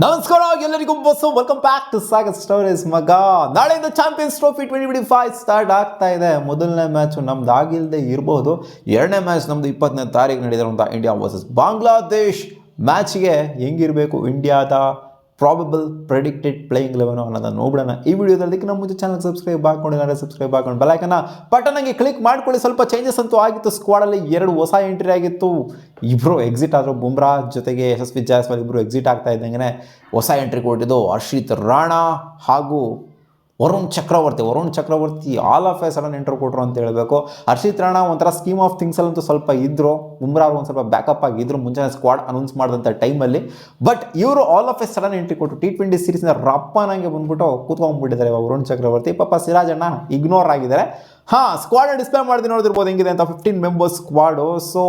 ನಮಸ್ಕಾರ ಎಲ್ಲರಿಗೂ boss welcome back to Sagar stories ಮಗ. ನಾಳೆಯಿಂದ ಚಾಂಪಿಯನ್ಸ್ ಟ್ರೋಫಿ 2025 ಸ್ಟಾರ್ಟ್ ಆಗ್ತಾ ಇದೆ. ಮೊದಲನೇ ಮ್ಯಾಚ್ ನಮ್ದು ಆಗಿಲ್ಲದೆ ಇರಬಹುದು. ಎರಡನೇ ಮ್ಯಾಚ್ ನಮ್ದು 20ನೇ ತಾರೀಕು ನಡೆದಿರುವಂಥ ಇಂಡಿಯಾ ವರ್ಸಸ್ ಬಾಂಗ್ಲಾದೇಶ್ ಮ್ಯಾಚ್ಗೆ ಹೆಂಗಿರಬೇಕು ಇಂಡಿಯಾದ ಪ್ರಾಬಬಲ್ ಪ್ರೆಡಿಕ್ಟೆಡ್ ಪ್ಲೇಯಿಂಗ್ 11 ಅನ್ನೋದನ್ನು ನೋಡೋಣ ಈ ವಿಡಿಯೋದಲ್ಲಿ. ನಮ್ಮ ಮುಂಚೆ ಚಾನಲ್ ಸಬ್ಸ್ಕ್ರೈಬ್ ಹಾಕೊಂಡಿಲ್ಲ, ಸಬ್ಸ್ಕ್ರೈಬ್ ಹಾಕೊಂಡು ಬೆಲೈಕನ್ನ ಬಟನ್ಗೆ ಕ್ಲಿಕ್ ಮಾಡ್ಕೊಳ್ಳಿ. ಸ್ವಲ್ಪ ಚೇಂಜಸ್ ಅಂತೂ ಆಗಿತ್ತು. ಸ್ಕ್ವಾಡಲ್ಲಿ 2 ಹೊಸ ಎಂಟ್ರಿ ಆಗಿತ್ತು. ಇಬ್ಬರು ಎಕ್ಸಿಟ್ ಆದರು. ಬುಮ್ರಾ ಜೊತೆಗೆ ಯಶಸ್ವಿ ಜಾಯ್ಸ್ವಾಲ್ ಇಬ್ಬರು ಎಕ್ಸಿಟ್ ಆಗ್ತಾ ಇದ್ದಂಗೆ ಹೊಸ ಎಂಟ್ರಿ ಕೊಟ್ಟಿದ್ದು ಹರ್ಷಿತ್ ರಾಣಾ ಹಾಗೂ Varun Chakravarthy all of a sudden entry ಕೊಟ್ಟರು ಅಂತ ಹೇಳಬೇಕು. ಹರ್ಷಿತ್ ರಾಣಾ ಒಂಥರ ಸ್ಕೀಮ್ ಆಫ್ ಥಿಂಗ್ಸಲ್ಲಂತೂ ಸ್ವಲ್ಪ ಇದ್ದರು. ಬುಮ್ರಾ ಅವರು ಒಂದು ಸ್ವಲ್ಪ ಬ್ಯಾಕಪ್ ಆಗಿದ್ದರು ಮುಂಚೆ ಸ್ಕ್ವಾಡ್ ಅನೌನ್ಸ್ ಮಾಡಿದಂಥ ಟೈಮಲ್ಲಿ. ಬಟ್ ಇವರು all of a sudden entry ಕೊಟ್ಟು T20 ಸೀರೀಸ್ನ ರಪ್ಪನಂಗೆ ಬಂದ್ಬಿಟ್ಟು ಕೂತ್ಕೊಂಡ್ಬಿಟ್ಟಿದ್ದಾರೆ ವರುಣ್ ಚಕ್ರವರ್ತಿ. ಪಾಪ ಸಿರಾಜಣ್ಣ ಇಗ್ನೋರ್ ಆಗಿದ್ದಾರೆ. ಸ್ಕ್ವಾಡ್ ಡಿಸ್ಪ್ಲೇ ಮಾಡಿ ನೋಡಿರ್ಬೋದು ಹೆಂಗಿದೆ ಅಂತ. 15 ಮೆಂಬರ್ಸ್ ಸ್ಕ್ವಾಡು. ಸೊ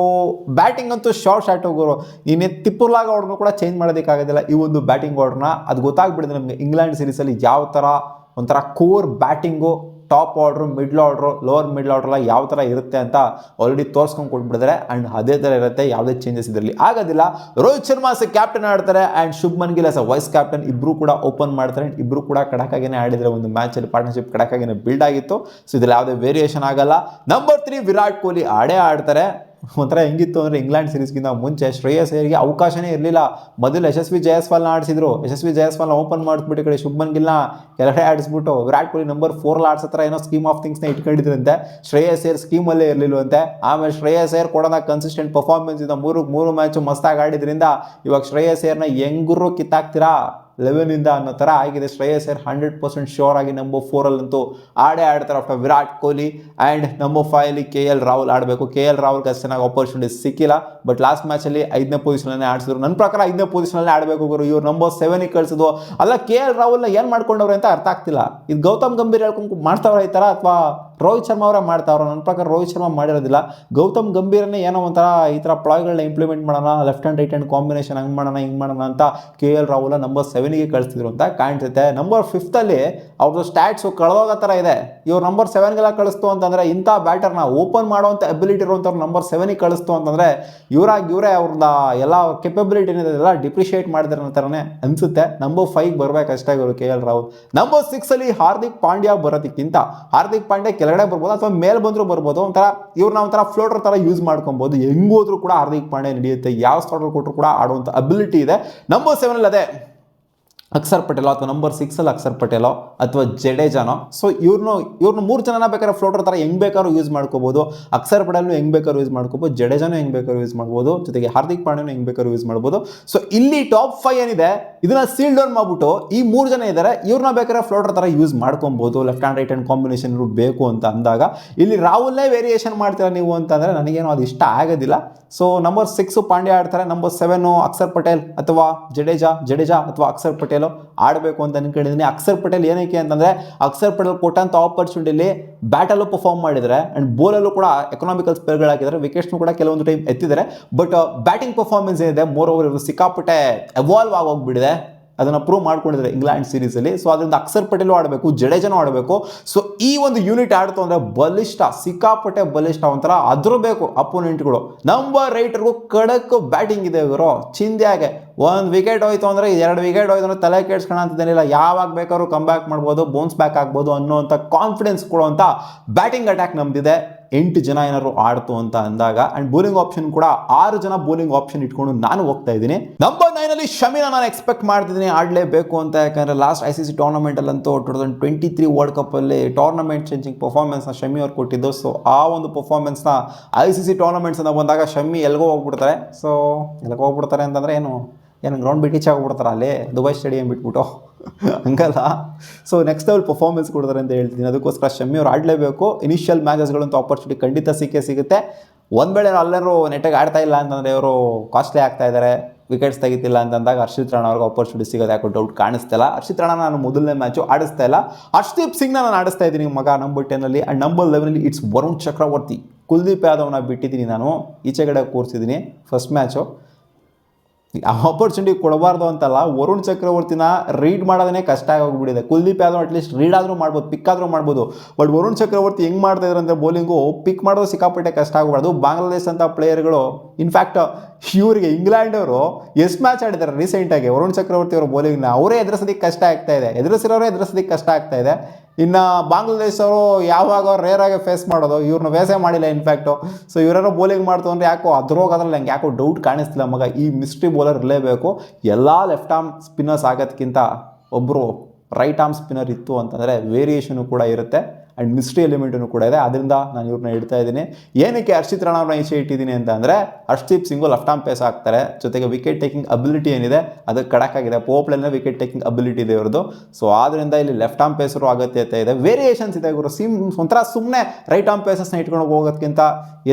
ಬ್ಯಾಟಿಂಗ್ ಅಂತೂ ಶಾರ್ಟ್ ಹೋಗೋರು. ಇನ್ನೇ ತಿಪ್ಪುರ್ಲಾಗ ಅವ್ರನ್ನೂ ಕೂಡ ಚೇಂಜ್ ಮಾಡೋದಕ್ಕಾಗೋದಿಲ್ಲ ಈ ಒಂದು ಬ್ಯಾಟಿಂಗ್ ಆರ್ಡ್ರನ್ನ. ಅದು ಗೊತ್ತಾಗ್ಬಿಡಿದೆ ನಮಗೆ ಇಂಗ್ಲೆಂಡ್ ಸೀರೀಸಲ್ಲಿ ಯಾವ ಥರ ಒಂಥರ core batting, top order, middle order, lower middle ಆರ್ಡ್ರೆಲ್ಲ ಯಾವ ಥರ ಇರುತ್ತೆ ಅಂತ ಆಲ್ರೆಡಿ ತೋರಿಸ್ಕೊಂಡು ಕೊಟ್ಬಿಟ್ಟಿದ್ದಾರೆ. ಆ್ಯಂಡ್ ಅದೇ ಥರ ಇರುತ್ತೆ, ಯಾವುದೇ ಚೇಂಜಸ್ ಇದರಲ್ಲಿ ಆಗೋದಿಲ್ಲ. ರೋಹಿತ್ ಶರ್ಮಾ ಕ್ಯಾಪ್ಟನ್ ಆಡ್ತಾರೆ and Shubman Gill vice captain ಇಬ್ಬರು ಕೂಡ ಓಪನ್ ಮಾಡ್ತಾರೆ. ಇಬ್ಬರು ಕೂಡ ಕಡಕಾಗಿನೇ ಆಡಿದರೆ ಒಂದು ಮ್ಯಾಚಲ್ಲಿ ಪಾರ್ಟ್ನರ್ಶಿಪ್ ಕಡಕಾಗಿನೇ ಬಿಲ್ಡ್ ಆಗಿತ್ತು. ಸೊ ಇದ್ರಲ್ಲಿ ಯಾವುದೇ ವೇರಿಯೇಷನ್ ಆಗಲ್ಲ. ನಂಬರ್ 3 ವಿರಾಟ್ ಕೊಹ್ಲಿ ಆಡ್ತಾರೆ. ಒಂಥರ ಹೆಂಗಿತ್ತು ಅಂದರೆ ಇಂಗ್ಲೆಂಡ್ ಸೀರೀಸ್ಗಿಂತ ಮುಂಚೆ ಶ್ರೇಯಸ್ ಅಯ್ಯರ್ಗೆ ಅವಕಾಶನೇ ಇರಲಿಲ್ಲ. ಮೊದಲು ಯಶಸ್ವಿ ಜಾಯ್ಸ್ವಾಲ್ನ ಆಡಿಸಿದ್ರು. ಯಶಸ್ವಿ ಜಾಯ್ಸ್ವಾಲ್ನ ಓಪನ್ ಮಾಡಿಸ್ಬಿಟ್ಟು ಈ ಕಡೆ ಶುಭ್ಮನ್ ಗಿಲ್ನ ಕೆಳಗಡೆ ಆಡಿಸ್ಬಿಟ್ಟು ವಿರಾಟ್ ಕೊಹ್ಲಿ ನಂಬರ್ 4 ಆಡ್ಸತ್ರ ಏನೋ ಸ್ಕೀಮ್ ಆಫ್ ಥಿಂಗ್ಸ್ನ ಇಟ್ಕೊಂಡಿದ್ರಂತೆ. ಶ್ರೇಯಸ್ ಅಯ್ಯರ್ ಸ್ಕೀಮಲ್ಲೇ ಇರಲಿಲ್ಲವಂತೆ. ಆಮೇಲೆ ಶ್ರೇಯಸ್ ಅಯ್ಯರ್ ಕೊಡೋಣ ಕನ್ಸಿಸ್ಟೆಂಟ್ ಪರ್ಫಾರ್ಮೆನ್ಸ್ ಇಂದ ಮೂರು ಮ್ಯಾಚು ಮಸ್ತಾಗಿ ಆಡಿದ್ರಿಂದ ಇವಾಗ ಶ್ರೇಯಸ್ ಅಯ್ಯರ್ನ ಹೆಂಗರು ಕಿತ್ತಾಕ್ತೀರಾ 11 ಅನ್ನೋ ಥರ ಆಗಿದೆ. ಶ್ರೇಯಸ್ ಅಯ್ಯರ್ 100% ಶೋರ್ ಆಗಿ ನಂಬರ್ 4 ಆಡ್ತಾರೆ after Virat Kohli. And number 5 KL Rahul ಆಡಬೇಕು. KL ರಾಹುಲ್ಗೆ ಅಷ್ಟು ಚೆನ್ನಾಗಿ ಆಪರ್ಚುನಿಟಿ ಸಿಕ್ಕಿಲ್ಲ. ಬಟ್ ಲಾಸ್ಟ್ ಮ್ಯಾಚಲ್ಲಿ 5ನೇ ಪೊಸಿಷನಲ್ಲೇ ಆಡಿಸಿದ್ರು. ನನ್ನ ಪ್ರಕಾರ 5ನೇ ಪೊಸಿಷನಲ್ಲೇ ಆಡಬೇಕು. ಇವ್ರು ನಂಬರ್ 7 ಕಳಿಸಿದ್ರು. ಅಲ್ಲ KL ರಾಹುಲ್ನ ಏನು ಮಾಡ್ಕೊಂಡವ್ರೆ ಅಂತ ಅರ್ಥ ಆಗ್ತಿಲ್ಲ. ಇದು ಗೌತಮ್ ಗಂಭೀರ್ ಹೇಳ್ಕೊಂಡು ಮಾಡ್ತಾವ್ರ ಈ ಥರ, ಅಥವಾ ರೋಹಿತ್ ಶರ್ಮಾ ಅವರೇ ಮಾಡ್ತಾವ್ರ? ನನ್ನ ಪ್ರಕಾರ ರೋಹಿತ್ ಶರ್ಮಾ ಮಾಡಿರೋದಿಲ್ಲ. ಗೌತಮ್ ಗಂಭೀರನ್ನೇ ಏನೋ ಒಂಥರ ಈ ಥರ ಪ್ಲಾಯ್ಗಳನ್ನ ಇಂಪ್ಲಿಮೆಂಟ್ ಮಾಡೋಣ, left hand right hand combination ಹಂಗೆ ಮಾಡೋಣ ಅಂತ KL ರಾಹುಲ್ ನಂಬರ್ 7ಗೆ ಕಳಿಸ್ತಿದ್ರು ಅಂತ ಕಾಣ್ಸುತ್ತೆ. ನಂಬರ್ 5 ಅವ್ರದ್ದು ಸ್ಟ್ಯಾಟ್ಸು ಕಳೆದೋಗೋ ಥರ ಇದೆ. ಇವ್ರು ನಂಬರ್ 7ಗೆಲ್ಲ ಕಳಿಸ್ತು ಅಂತಂದರೆ, ಇಂಥ ಬ್ಯಾಟರ್ನ ಓಪನ್ ಮಾಡೋವಂಥ ಎಬಿಲಿಟಿ ಇರುವಂಥವ್ರು ನಂಬರ್ 7ಗೆ ಕಳಿಸ್ತು ಅಂತಂದರೆ ಇವರೇ ಅವ್ರನ್ನ ಎಲ್ಲ ಕೆಪಬಿಲಿಟಿ ಏನಿದೆ ಎಲ್ಲ ಡಿಪ್ರಿಷಿಯೇಟ್ ಮಾಡಿದ್ರೆ ಥರನೇ ಅನಿಸುತ್ತೆ. ನಂಬರ್ 5 ಬರಬೇಕಷ್ಟೇ ಇವರು KL ರಾಹುಲ್. ನಂಬರ್ 6 ಹಾರ್ದಿಕ್ ಪಾಂಡ್ಯ ಬರೋದಕ್ಕಿಂತ ಹಾರ್ದಿಕ್ ಪಾಂಡ್ಯ ಕೆಳಗಡೆ ಬರ್ಬೋದು ಅಥವಾ ಮೇಲೆ ಬಂದರೂ ಬರ್ಬೋದು. ಇವ್ರನ್ನ ಒಂಥರ ಫ್ಲೋಟರ್ ಥರ ಯೂಸ್ ಮಾಡ್ಕೊಬೋದು. ಹೆಂಗೋದ್ರೂ ಕೂಡ ಹಾರ್ದಿಕ್ ಪಾಂಡ್ಯ ನಡೆಯುತ್ತೆ. ಯಾವ ಸ್ಟಾರ್ಟರ್ ಕೊಟ್ಟರು ಕೂಡ ಆಡುವಂಥ ಅಬಿಲಿಟಿ ಇದೆ. ನಂಬರ್ 7 ಅದೇ ಅಕ್ಷರ್ ಪಟೇಲೋ ಅಥವಾ ನಂಬರ್ 6 ಅಕ್ಷರ್ ಪಟೇಲೋ ಅಥವಾ ಜಡೇಜಾನೋ. ಸೊ ಇವ್ರನ್ನು 3 ಜನನ ಬೇಕಾದ್ರೆ ಫ್ಲೋಟರ್ ಥರ ಹೆಂಗೆ ಬೇಕಾದ್ರೂ ಯೂಸ್ ಮಾಡ್ಕೋಬೋದು. ಅಕ್ಷರ್ ಪಟೇಲ್ನು ಹೆಂಗೆ ಬೇಕಾದ್ರೂ ಯೂಸ್ ಮಾಡ್ಕೋಬೋದು, ಜಡೇಜಾನು ಹೆಂಗೆ ಬೇಕಾದ್ರೂ ಯೂಸ್ ಮಾಡ್ಬೋದು, ಜೊತೆಗೆ ಹಾರ್ದಿಕ್ ಪಾಂಡ್ಯನು ಹೆಂಗೆ ಬೇಕಾದ್ರೂ ಯೂಸ್ ಮಾಡ್ಬೋದು. ಸೊ ಇಲ್ಲಿ ಟಾಪ್ 5 ಏನಿದೆ ಇದನ್ನ ಸೀಲ್ ಡೌನ್ ಮಾಡ್ಬಿಟ್ಟು ಈ 3 ಜನ ಇದ್ದಾರೆ, ಇವ್ರನ್ನ ಬೇಕಾದ್ರೆ ಫ್ಲೋಟರ್ ಥರ ಯೂಸ್ ಮಾಡ್ಕೊಬೋದು. Left hand right hand combination ಬೇಕು ಅಂತ ಅಂದಾಗ ಇಲ್ಲಿ ರಾಹುಲ್ನೇ ವೇರಿಯೇಷನ್ ಮಾಡ್ತೀರಾ ನೀವು ಅಂತಂದರೆ ನನಗೇನು ಅದು ಇಷ್ಟ ಆಗೋದಿಲ್ಲ. ಸೊ ನಂಬರ್ 6 ಪಾಂಡ್ಯ ಆಡ್ತಾರೆ. ನಂಬರ್ 7 ಅಕ್ಷರ್ ಪಟೇಲ್ ಅಥವಾ ಜಡೇಜಾ ಅಥವಾ ಅಕ್ಷರ್ ಪಟೇಲ್ ಆಡಬೇಕು ಅಂತ ಅನ್ಕೊಂಡಿದ್ದೀನಿ. ಅಕ್ಷರ್ ಪಟೇಲ್ ಏನಕ್ಕೆ ಅಂತಂದರೆ ಅಕ್ಷರ್ ಪಟೇಲ್ ಕೊಟ್ಟಂಥ ಆಪರ್ಚುನಿಟಿಲಿ ಬ್ಯಾಟಲ್ಲೂ ಪರ್ಫಾರ್ಮ್ ಮಾಡಿದರೆ ಆ್ಯಂಡ್ ಬೋಲಲ್ಲೂ ಕೂಡ ಎಕನಾಮಿಕಲ್ ಸ್ಪೇರ್ಗಳು ಹಾಕಿದ್ದಾರೆ. ವಿಕೆಟ್ಸ್ನು ಕೂಡ ಕೆಲವೊಂದು ಟೈಮ್ ಎತ್ತಿದ್ದಾರೆ. ಬಟ್ ಬ್ಯಾಟಿಂಗ್ ಪರ್ಫಾರ್ಮೆನ್ಸ್ ಏನಿದೆ ಮೋರ್ ಓವರ್ ಇವರು ಸಿಕ್ಕಾಪಟ್ಟೆ ಎವಾಲ್ವ್ ಆಗೋಗ್ಬಿಟ್ಟಿದೆ. ಅದನ್ನು ಪ್ರೂವ್ ಮಾಡ್ಕೊಂಡಿದ್ದಾರೆ ಇಂಗ್ಲೆಂಡ್ ಸೀರೀಸಲ್ಲಿ. ಸೊ ಅದರಿಂದ ಅಕ್ಷರ್ ಪಟೇಲು ಆಡಬೇಕು, ಜಡೇಜಾನು ಆಡಬೇಕು. ಸೊ ಈ ಒಂದು ಯೂನಿಟ್ ಆಡ್ತು ಅಂದರೆ ಬಲಿಷ್ಠ, ಸಿಕ್ಕಾಪಟ್ಟೆ ಬಲಿಷ್ಠ, ಒಂಥರ ಅದ್ರಬೇಕು ಅಪೋನೆಂಟ್ಗಳು. ನಂಬರ್ 8 ಖಡಕ್ ಬ್ಯಾಟಿಂಗ್ ಇದೆ ಇವರು. ಚಿಂದ್ಯಾಗೆ 1 ವಿಕೆಟ್ ಹೋಯ್ತು ಅಂದರೆ 2 ವಿಕೆಟ್ ಹೋಯ್ತು ಅಂದರೆ ತಲೆ ಕೆಡ್ಸ್ಕೊಳ್ಳೋಂಥದ್ದೇನಿಲ್ಲ. ಯಾವಾಗ ಬೇಕಾದ್ರೂ ಕಮ್ ಬ್ಯಾಕ್ ಮಾಡ್ಬೋದು, ಬೌನ್ಸ್ ಬ್ಯಾಕ್ ಆಗ್ಬೋದು ಅನ್ನೋವಂಥ ಕಾನ್ಫಿಡೆನ್ಸ್ ಕೊಡುವಂಥ ಬ್ಯಾಟಿಂಗ್ ಅಟ್ಯಾಕ್ ನಮ್ದಿದೆ. 8 ಜನ ಏನಾದ್ರು ಆಡ್ತು ಅಂತ ಅಂದಾಗ ಆ್ಯಂಡ್ ಬೌಲಿಂಗ್ ಆಪ್ಷನ್ ಕೂಡ 6 ಜನ ಬೌಲಿಂಗ್ ಆಪ್ಷನ್ ಇಟ್ಕೊಂಡು ನಾನು ಹೋಗ್ತಾ ಇದ್ದೀನಿ. ನಂಬರ್ 9 ಶಮಿನ ನಾನು ಎಕ್ಸ್ಪೆಕ್ಟ್ ಮಾಡ್ತಿದ್ದೀನಿ ಆಡಲೇಬೇಕು ಅಂತ. ಯಾಕಂದರೆ ಲಾಸ್ಟ್ ICC ಟೂರ್ನಮೆಂಟಲ್ಲಂತೂ 2023 ವರ್ಲ್ಡ್ ಕಪ್ಪಲ್ಲಿ ಟೂರ್ನಮೆಂಟ್ ಚೇಂಜಿಂಗ್ ಪರ್ಫಾರ್ಮೆನ್ಸ್ನ ಶಮಿ ಅವ್ರು ಕೊಟ್ಟಿದ್ದು. ಸೊ ಆ ಒಂದು ಪರ್ಫಾರ್ಮೆನ್ಸ್ನ ICC ಟೂರ್ನಮೆಂಟ್ಸ್ ಅಂತ ಬಂದಾಗ ಶಮಿ ಎಲ್ಗೋ ಹೋಗ್ಬಿಡ್ತಾರೆ. ಸೊ ಎಲ್ಗೋ ಹೋಗ್ಬಿಡ್ತಾರೆ ಅಂತಂದರೆ ಏನು ಗ್ರೌಂಡ್ ಬಿಟ್ಟು ಈಚೆ ಹೋಗ್ಬಿಡ್ತಾರೆ ಅಲ್ಲಿ ದುಬೈ ಸ್ಟೇಡಿಯಂ ಬಿಟ್ಬಿಟ್ಟು ಹಂಗಲ್ಲ. ಸೊ ನೆಕ್ಸ್ಟ್ ಲೆವೆಲ್ ಪರ್ಫಾರ್ಮೆನ್ಸ್ ಕೊಡ್ತಾರೆ ಅಂತ ಹೇಳ್ತೀನಿ. ಅದಕ್ಕೋಸ್ಕರ ಶಮಿ ಅವ್ರು ಆಡಲೇಬೇಕು. ಇನಿಷಿಯಲ್ ಮ್ಯಾಚಸ್ಗಳಂತೂ ಆಪರ್ಚುನಿಟಿ ಖಂಡಿತ ಸಿಗುತ್ತೆ. ಒಂದು ವೇಳೆ ಎಲ್ಲರೂ ನೆಟ್ಟಾಗಿ ಆಡ್ತಾ ಇಲ್ಲ ಅಂತಂದರೆ ಇವರು ಕಾಸ್ಟ್ಲಿ ಆಗ್ತಾ ಇದ್ದಾರೆ, ವಿಕೆಟ್ಸ್ ತೆಗಿತಿಲ್ಲ ಅಂತಂದಾಗ ಹರ್ಷಿತ್ ರಾಣಾ ಅವ್ರಿಗೆ ಆಪರ್ಚುನಿಟಿ ಸಿಗೋದು ಯಾಕೋ ಡೌಟ್ ಕಾಣಿಸ್ತಿಲ್ಲ. ಹರ್ಷಿತ್ ರಾಣಾ ನಾನು ಮೊದಲನೇ ಮ್ಯಾಚು ಆಡಿಸ್ತಾ ಇಲ್ಲ. ಹರ್ಷದೀಪ್ ಸಿಂಗ್ನ ನಾನು ಆಡಿಸ್ತಾ ಇದ್ದೀನಿ ಮಗ number 10 and number 11 it's Varun Chakravarthy. Kuldeep ಯಾದವ್ನ ಬಿಟ್ಟಿದ್ದೀನಿ, ನಾನು ಈಚೆಗಡೆ ಕೂರಿಸಿದ್ದೀನಿ ಫಸ್ಟ್ ಮ್ಯಾಚು. ಆಪರ್ಚುನಿಟಿ ಕೊಡಬಾರ್ದು ಅಂತಲ್ಲ, ವರುಣ್ ಚಕ್ರವರ್ತಿನ ರೀಡ್ ಮಾಡೋದೇ ಕಷ್ಟ ಆಗೋಗ್ಬಿಟ್ಟಿದೆ. ಕುಲ್ದೀಪ್ ಯಾದವ್ ಅಟ್ಲೀಸ್ಟ್ ರೀಡ್ ಆದರೂ ಮಾಡ್ಬೋದು, ಪಿಕ್ ಆದರೂ ಮಾಡ್ಬೋದು. ಬಟ್ ವರುಣ್ ಚಕ್ರವರ್ತಿ ಹೆಂಗೆ ಮಾಡ್ತಾ ಇದ್ದಾರೆ ಅಂದರೆ ಬೌಲಿಂಗು ಪಿಕ್ ಮಾಡೋದು ಸಿಕ್ಕಾಪಟ್ಟೆ ಕಷ್ಟ ಆಗಬಾರ್ದು. ಬಾಂಗ್ಲಾದೇಶ ಅಂತ ಪ್ಲೇಯರ್ಗಳು, ಇನ್ಫ್ಯಾಕ್ಟ್ ಇವರಿಗೆ ಇಂಗ್ಲೆಂಡ್ ಅವರು ಎಷ್ಟು ಮ್ಯಾಚ್ ಆಡಿದ್ದಾರೆ ರೀಸೆಂಟಾಗಿ ವರುಣ್ ಚಕ್ರವರ್ತಿ ಅವರ ಬೌಲಿಂಗ್ನ, ಅವರೇ ಎದುರಿಸೋದಕ್ಕೆ ಕಷ್ಟ ಆಗ್ತಾ ಇದೆ, ಎದುರಿಸಿರೋರೇ ಎದುರಿಸೋದಕ್ಕೆ ಕಷ್ಟ ಆಗ್ತಾ ಇದೆ. ಇನ್ನು ಬಾಂಗ್ಲಾದೇಶ ಅವರು ಯಾವಾಗ ರೇರಾಗಿ ಫೇಸ್ ಮಾಡೋದು, ಇವ್ರನ್ನ ಫೇಸೇ ಮಾಡಿಲ್ಲ ಇನ್ಫ್ಯಾಕ್ಟು. ಸೊ ಇವರೆಲ್ಲ ಬೌಲಿಂಗ್ ಮಾಡ್ತು ಅಂದರೆ ಯಾಕೋ ಅದ್ರಲ್ಲಿ ನಂಗೆ ಯಾಕೋ ಡೌಟ್ ಕಾಣಿಸ್ತಿಲ್ಲ ಮಗ, ಈ ಮಿಸ್ಟ್ರಿ ಬೌಲರ್ ಇರಲೇಬೇಕು. ಎಲ್ಲ ಲೆಫ್ಟ್ ಆರ್ಮ್ ಸ್ಪಿನ್ನರ್ಸ್ ಆಗೋದಕ್ಕಿಂತ ಒಬ್ಬರು ರೈಟ್ ಆರ್ಮ್ ಸ್ಪಿನ್ನರ್ ಇತ್ತು ಅಂತಂದರೆ ವೇರಿಯೇಷನು ಕೂಡ ಇರುತ್ತೆ ಆ್ಯಂಡ್ ಮಿಸ್ಟ್ರಿ ಎಲಿಮೆಂಟೂ ಕೂಡ ಇದೆ. ಅದರಿಂದ ನಾನು ಇವ್ರನ್ನ ಇಡ್ತಾ ಇದ್ದೀನಿ. ಏನಕ್ಕೆ ಹರ್ಷಿತ್ ರಾಣಾ ಅವ್ರನ್ನ ಈಚೆ ಇಟ್ಟಿದ್ದೀನಿ ಅಂತ ಅಂದರೆ, Harshdeep Singh left arm pace ಆಗ್ತಾರೆ, ಜೊತೆಗೆ ವಿಕೆಟ್ ಟೇಕಿಂಗ್ ಅಬಿಲಿಟಿ ಏನಿದೆ ಅದು ಕಡಕ್ಕಾಗಿದೆ. ಪೋಪ್ಲಲ್ಲೇ ವಿಕೆಟ್ ಟೇಕಿಂಗ್ ಅಬಿಲಿಟಿ ಇದೆ ಇವ್ರದ್ದು. ಸೊ ಆದ್ದರಿಂದ ಇಲ್ಲಿ ಲೆಫ್ಟ್ ಆರ್ಮ್ ಪೇಸರು ಅಗತ್ಯತೆ ಇದೆ, ವೇರಿಯೇಷನ್ಸ್ ಇದೆ. ಇವರು ಒಂಥರ ಸುಮ್ಮನೆ ರೈಟ್ ಆರ್ಮ್ ಪೇಸಸ್ನ ಇಟ್ಕೊಂಡು ಹೋಗೋದಕ್ಕಿಂತ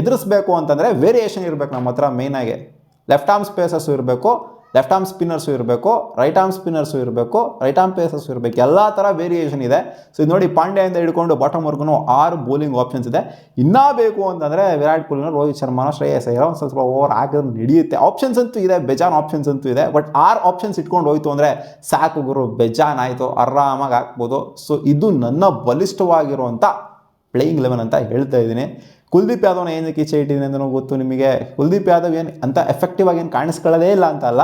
ಎದುರಿಸಬೇಕು ಅಂತಂದರೆ ವೇರಿಯೇಷನ್ ಇರಬೇಕು ನಮ್ಮ ಹತ್ರ. ಮೇಯ್ನಾಗಿ ಲೆಫ್ಟ್ ಆರ್ಮ್ ಸ್ಪೇಸಸ್ಸು ಇರಬೇಕು, ಲೆಫ್ಟ್ ಆರ್ಮ್ ಸ್ಪಿನ್ನರ್ಸು ಇರಬೇಕು, ರೈಟ್ ಆರ್ಮ್ ಸ್ಪಿನ್ನರ್ಸು ಇರಬೇಕು, ರೈಟ್ ಆರ್ಮ್ ಪೇಸಸ್ಸು ಇರಬೇಕು, ಎಲ್ಲ ಥರ ವೇರಿಯೇಷನ್ ಇದೆ. ಸೊ ಇದು ನೋಡಿ, ಪಾಂಡ್ಯದಿಂದ ಹಿಡ್ಕೊಂಡು ಬಾಟಮ್ವರೆಗೂ 6 ಬೌಲಿಂಗ್ ಆಪ್ಷನ್ಸ್ ಇದೆ. ಇನ್ನೂ ಬೇಕು ಅಂತಂದರೆ ವಿರಾಟ್ ಕೊಹ್ಲಿನ, ರೋಹಿತ್ ಶರ್ಮಾನ, ಶ್ರೇಯಸ್ ಅಯ್ಯರ್ ಒಂದು ಸ್ವಲ್ಪ ಓವರ್ ಆಗಿದ್ರೆ ನಡೆಯುತ್ತೆ. ಆಪ್ಷನ್ಸ್ ಅಂತೂ ಇದೆ, ಬೆಜಾನ್ ಆಪ್ಷನ್ಸ್ ಅಂತೂ ಇದೆ. ಬಟ್ 6 ಆಪ್ಷನ್ಸ್ ಇಟ್ಕೊಂಡು ಹೋಯ್ತು ಅಂದರೆ ಸಾಕು ಗುರು, ಬೆಜಾನ್ ಆಯಿತು, ಆರಾಮಾಗಿ ಹಾಕ್ಬೋದು. ಸೊ ಇದು ನನ್ನ ಬಲಿಷ್ಠವಾಗಿರುವಂಥ ಪ್ಲೇಯಿಂಗ್ 11 ಅಂತ ಹೇಳ್ತಾ ಇದ್ದೀನಿ. ಕುಲ್ದೀಪ್ ಯಾದವ್ನ ಏನಕ್ಕೆ ಈಚೆ ಇಟ್ಟಿದ್ದೀನಿ ಅಂತಲೂ ಗೊತ್ತು ನಿಮಗೆ. ಕುಲ್ದೀಪ್ ಯಾದವ್ ಏನು ಅಂತ ಎಫೆಕ್ಟಿವ್ ಆಗಿ ಏನು ಕಾಣಿಸ್ಕೊಳ್ಳೋದೇ ಇಲ್ಲ ಅಂತ ಅಲ್ಲ,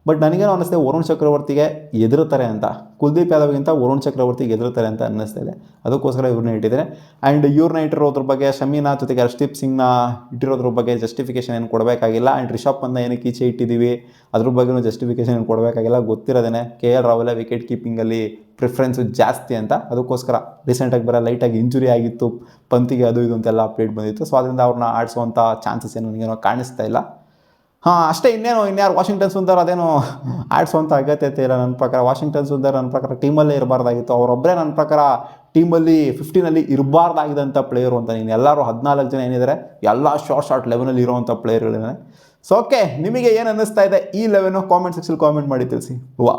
ಬಟ್ ನನಗೇನು ಅನ್ನಿಸ್ತೆ ವರುಣ್ ಚಕ್ರವರ್ತಿಗೆ ಎದುರುತ್ತಾರೆ ಅಂತ. ಕುಲ್ದೀಪ್ ಯಾದವ್ಗಿಂತ ವರುಣ್ ಚಕ್ರವರ್ತಿಗೆ ಎದುರುತ್ತಾರೆ ಅಂತ ಅನ್ನಿಸ್ತಾ ಇದೆ, ಅದಕ್ಕೋಸ್ಕರ ಇವ್ರನ್ನ ಇಟ್ಟಿದ್ದಾರೆ. ಆ್ಯಂಡ್ ಇವ್ರನ್ನ ಇಟ್ಟಿರೋದ್ರ ಬಗ್ಗೆ ಶಮೀನಾ ಜೊತೆಗೆ ಹರ್ಷದೀಪ್ ಸಿಂಗ್ನ ಇಟ್ಟಿರೋದ್ರ ಬಗ್ಗೆ ಜಸ್ಟಿಫಿಕೇಷನ್ ಏನು ಕೊಡಬೇಕಾಗಿಲ್ಲ. ಆ್ಯಂಡ್ ರಿಷಬ್ ಪಂತ್ನ ಏನಕ್ಕೆ ಈಚೆ ಇಟ್ಟಿದ್ದೀವಿ ಅದ್ರ ಬಗ್ಗೆಯೂ ಜಸ್ಟಿಫಿಕೇಷನ್ ಏನು ಕೊಡಬೇಕಾಗಿಲ್ಲ, ಗೊತ್ತಿರೋದೇ. KL ರಾಹುಲ್ ವಿಕೆಟ್ ಕೀಪಿಂಗಲ್ಲಿ ಪ್ರಿಫರೆನ್ಸು ಜಾಸ್ತಿ ಅಂತ, ಅದಕ್ಕೋಸ್ಕರ ರೀಸೆಂಟಾಗಿ ಬರೋ ಲೈಟಾಗಿ ಇಂಜುರಿ ಆಗಿತ್ತು ಪಂತಿಗೆ, ಅದು ಇದು ಅಂತೆಲ್ಲ ಅಪ್ಡೇಟ್ ಬಂದಿತ್ತು. ಸೊ ಅದರಿಂದ ಅವ್ರನ್ನ ಆಡಿಸುವಂಥ ಚಾನ್ಸಸ್ ಏನು ನನಗೇನೋ ಕಾಣಿಸ್ತಾ ಇಲ್ಲ. ಅಷ್ಟೇ, ಇನ್ಯಾರು ವಾಷಿಂಗ್ಟನ್ ಸುಂದರ್ ಅದೇನೋ ಆಡಿಸುವಂಥ ಅಗತ್ಯತೆ ಇಲ್ಲ ನನ್ನ ಪ್ರಕಾರ. ವಾಷಿಂಗ್ಟನ್ ಸುಂದರ್ ನನ್ನ ಪ್ರಕಾರ ಟೀಮಲ್ಲೇ ಇರಬಾರ್ದಾಗಿತ್ತು, ಅವರೊಬ್ಬರೇ ನನ್ನ ಪ್ರಕಾರ ಟೀಮಲ್ಲಿ 15 ಇರಬಾರ್ದಾಗಿದ್ದಂಥ ಪ್ಲೇಯರು ಅಂತ. ನೀನು ಎಲ್ಲರೂ 14 ಜನ ಏನಿದ್ದಾರೆ ಎಲ್ಲ ಶಾರ್ಟ್ 11 ಇರೋವಂಥ ಪ್ಲೇಯರ್ಗಳಿದ್ದಾರೆ. ಸೊ ಓಕೆ, ನಿಮಗೆ ಏನು ಅನ್ನಿಸ್ತಾ ಇದೆ ಈ 11 ಕಾಮೆಂಟ್ ಸೆಕ್ಷನ್ ಕಾಮೆಂಟ್ ಮಾಡಿ ತಿಳಿಸಿ. ವಾ.